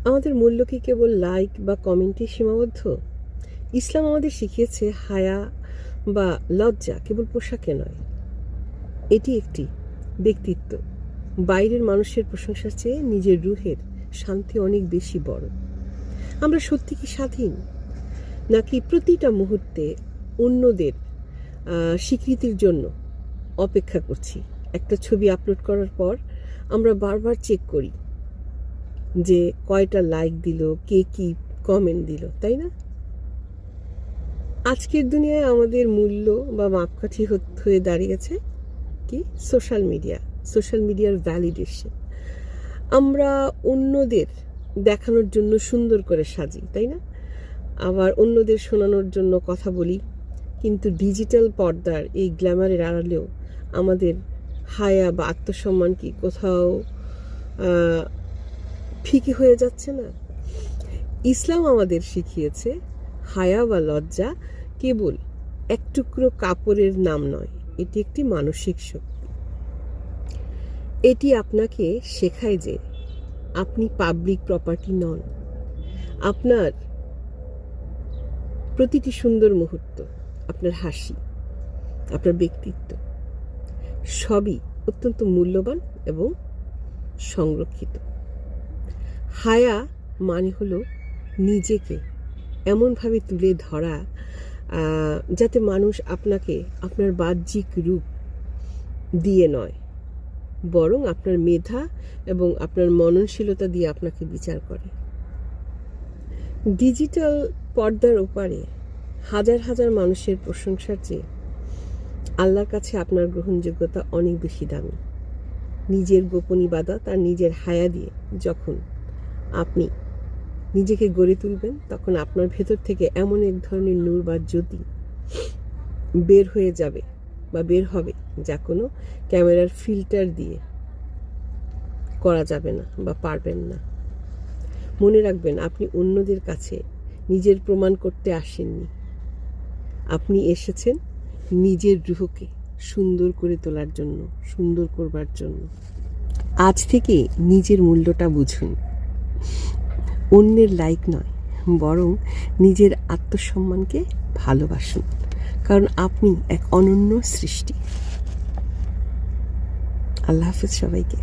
আমাদের মূল্য কি কেবল লাইক বা কমেন্টে সীমাবদ্ধ? ইসলাম আমাদের শিখিয়েছে হায়া বা লজ্জা কেবল পোশাকে নয়, এটি একটি ব্যক্তিত্ব। বাইরের মানুষের প্রশংসার চেয়ে নিজের রুহের শান্তি অনেক বেশি বড়। আমরা সত্যি কি স্বাধীন, নাকি প্রতিটা মুহূর্তে অন্যদের স্বীকৃতির জন্য অপেক্ষা করছি? একটা ছবি আপলোড করার পর আমরা বারবার চেক করি যে কয়টা লাইক দিল, কে কি কমেন্ট দিল, তাই না? আজকের দুনিয়ায় আমাদের মূল্য বা মাপকাঠি হয়ে দাঁড়িয়েছে কি সোশ্যাল মিডিয়ার ভ্যালিডেশন। আমরা অন্যদের দেখানোর জন্য সুন্দর করে সাজি, তাই না? আবার অন্যদের শোনানোর জন্য কথা বলি, কিন্তু ডিজিটাল পর্দার এই গ্ল্যামারের আড়ালেও আমাদের হায়া বা আত্মসম্মান কি কোথাও ফিকে হয়ে যাচ্ছে না? ইসলাম আমাদের শিখিয়েছে হায়া বা লজ্জা কেবল এক টুকরো কাপড়ের নাম নয়, এটি একটি মানসিক শক্তি। এটি আপনাকে শেখায় যে আপনি পাবলিক প্রপার্টি নন। আপনার প্রতিটি সুন্দর মুহূর্ত, আপনার হাসি, আপনার ব্যক্তিত্ব সবই অত্যন্ত মূল্যবান এবং সংরক্ষিত। হায়া মানে হলো নিজেকে এমনভাবে তুলে ধরা যাতে মানুষ আপনাকে আপনার বাহ্যিক রূপ দিয়ে নয়, বরং আপনার মেধা এবং আপনার মননশীলতা দিয়ে আপনাকে বিচার করে। ডিজিটাল পর্দার ওপারে হাজার হাজার মানুষের প্রশংসার চেয়ে আল্লাহর কাছে আপনার গ্রহণযোগ্যতা অনেক বেশি দামি। নিজের গোপন ইবাদত আর নিজের হায়া দিয়ে যখন আপনি নিজেকে গড়ে তুলবেন, তখন আপনার ভেতর থেকে এমন এক ধরনের নূর বা জ্যোতি বের হয়ে যাবে বা বের হবে যা কোনো ক্যামেরার ফিল্টার দিয়ে করা যাবে না বা পারবেন না। মনে রাখবেন, আপনি অন্যদের কাছে নিজের প্রমাণ করতে আসেননি, আপনি এসেছেন নিজের রুহকে সুন্দর করে তোলার জন্য, সুন্দর করবার জন্য। আজ থেকে নিজের মূল্যটা বুঝুন। অন্যের লাইক নয়, বরং নিজের আত্মসম্মানকে ভালোবাসুন, কারণ আপনি এক অনন্য সৃষ্টি। আল্লাহ হাফেজ সবাইকে।